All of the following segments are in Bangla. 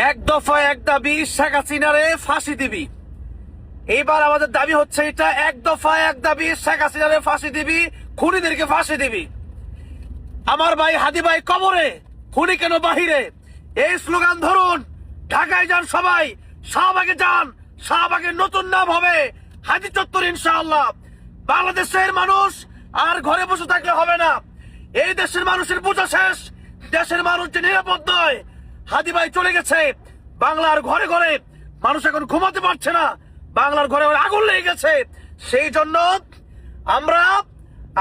এক দফা এক দাবি, শেখ হাসিনারে ফাঁসি দিবি। এইবার আমাদের দাবি হচ্ছে এটা, এক দফা এক দাবি, শেখ হাসিনারে ফাঁসি দিবি, খুনিদেরকে ফাঁসি দিবি। আমার ভাই হাদি ভাই কবরে, খুনি কেন বাহিরে, এই স্লোগান ধরুন। ঢাকায় যান সবাই, শাহবাগে যান, শাহবাগের নতুন নাম হবে হাদি চত্বর ইনশাআল্লাহ। বাংলাদেশের মানুষ আর ঘরে বসে থাকলে হবে না। এই দেশের মানুষের বোঝা শেষ, দেশের মানুষ যে নিরাপদ নয়। হাদি ভাই চলে গেছে, বাংলার ঘরে ঘরে মানুষ এখন ঘুমাতে পারছে না, বাংলার ঘরে ঘরে আগুন লেগে গেছে। সেই জন্য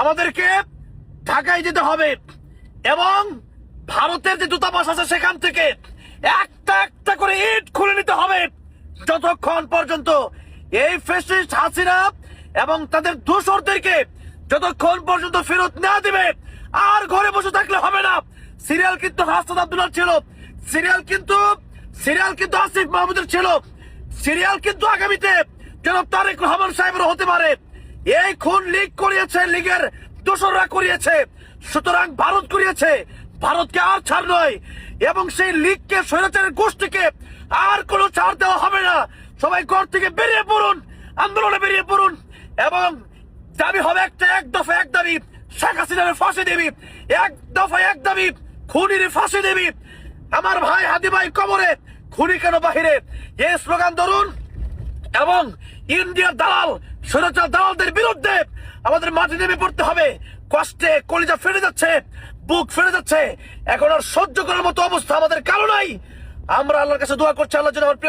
আমাদেরকে ঢাকায় যেতে হবে এবং ভারতের যে দূতাবাস আছে সেখান থেকে একটা একটা করে ইট খুলে নিতে হবে, যতক্ষণ পর্যন্ত এই ফ্যাসিস্ট হাসিনা এবং তাদের দোসরদেরকে যতক্ষণ পর্যন্ত ফেরত না দিবে আর ঘরে বসে থাকলে হবে না। সিরিয়াল কিন্তু হাসান আব্দুল্লাহ ছিল, সিরিয়াল কিন্তু আসিফ মাহমুদের ছিল, সিরিয়াল কিন্তু আগামীতে জনাব তারেক রহমান সাহেবের হতে পারে। এই খুন লীগ করিয়েছে, লীগের দোসররা করিয়েছে, সুতরাং ভারত করিয়েছে, ভারতকে আর ছাড় নয় এবং সেই লীগকে, স্বৈরাচারের গোষ্ঠীকে আর কোনো ছাড় দেওয়া হবে না। সবাই ঘর থেকে বেরিয়ে পড়ুন, আন্দোলনে বেরিয়ে পড়ুন এবং দাবি হবে একটা, এক দফা এক দাবি, শেখ হাসিনার ফাঁসি দিবি। এক দফা এক দাবি, খুনির ফাঁসি দিবি। আমার ভাই হাদি ভাই কবরে, খুনি কেন বাহিরে, এই স্লোগান ধরুন এবং ইন্ডিয়ার দালাল, স্বৈরাচার দালালদের বিরুদ্ধে আমাদের মাঠে নেমে পড়তে হবে। কষ্টে কলিজা ফেটে যাচ্ছে, বুক ফেটে যাচ্ছে, এখন আর সহ্য করার মতো অবস্থা আমাদের কারো নাই। আমরা আল্লাহর কাছে দোয়া করছি, আল্লাহ যেন আমার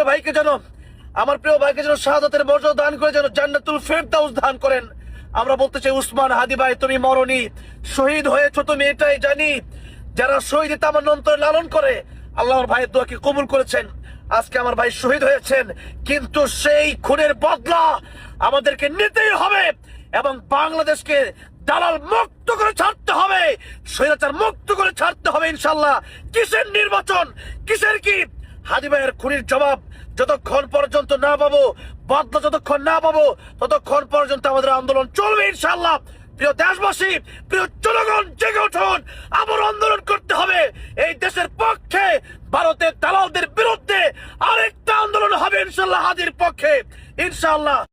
প্রিয় ভাইকে যেন শাহাদাতের মর্যাদা দান করে, যেন জান্নাতুল ফেরদাউস দান করেন। আমরা বলতে চাই, উসমান হাদি ভাই তুমি মরনি, শহীদ হয়েছো তুমি, এটাই জানি। যারা শহীদ তামান্না অন্তরে লালন করে আল্লাহ আমার ভাইয়ের দোয়াকে কবুল করেছেন। আজকে আমার ভাই শহীদ হয়েছেন, কিন্তু সেই খুনের বদলা আমাদেরকে নিতেই হবে এবং বাংলাদেশকে দালাল মুক্ত করে ছাড়তে হবে, স্বৈরাচার মুক্ত করে ছাড়তে হবে ইনশাল্লাহ। কিসের নির্বাচন, কিসের কি? হাদি ভাইয়ের খুনির জবাব যতক্ষণ পর্যন্ত না পাবো, বদলা যতক্ষণ না পাবো, ততক্ষণ পর্যন্ত আমাদের আন্দোলন চলবে ইনশাল্লাহ। প্রিয় দেশবাসী, প্রিয় জনগণ, জেগে উঠুন।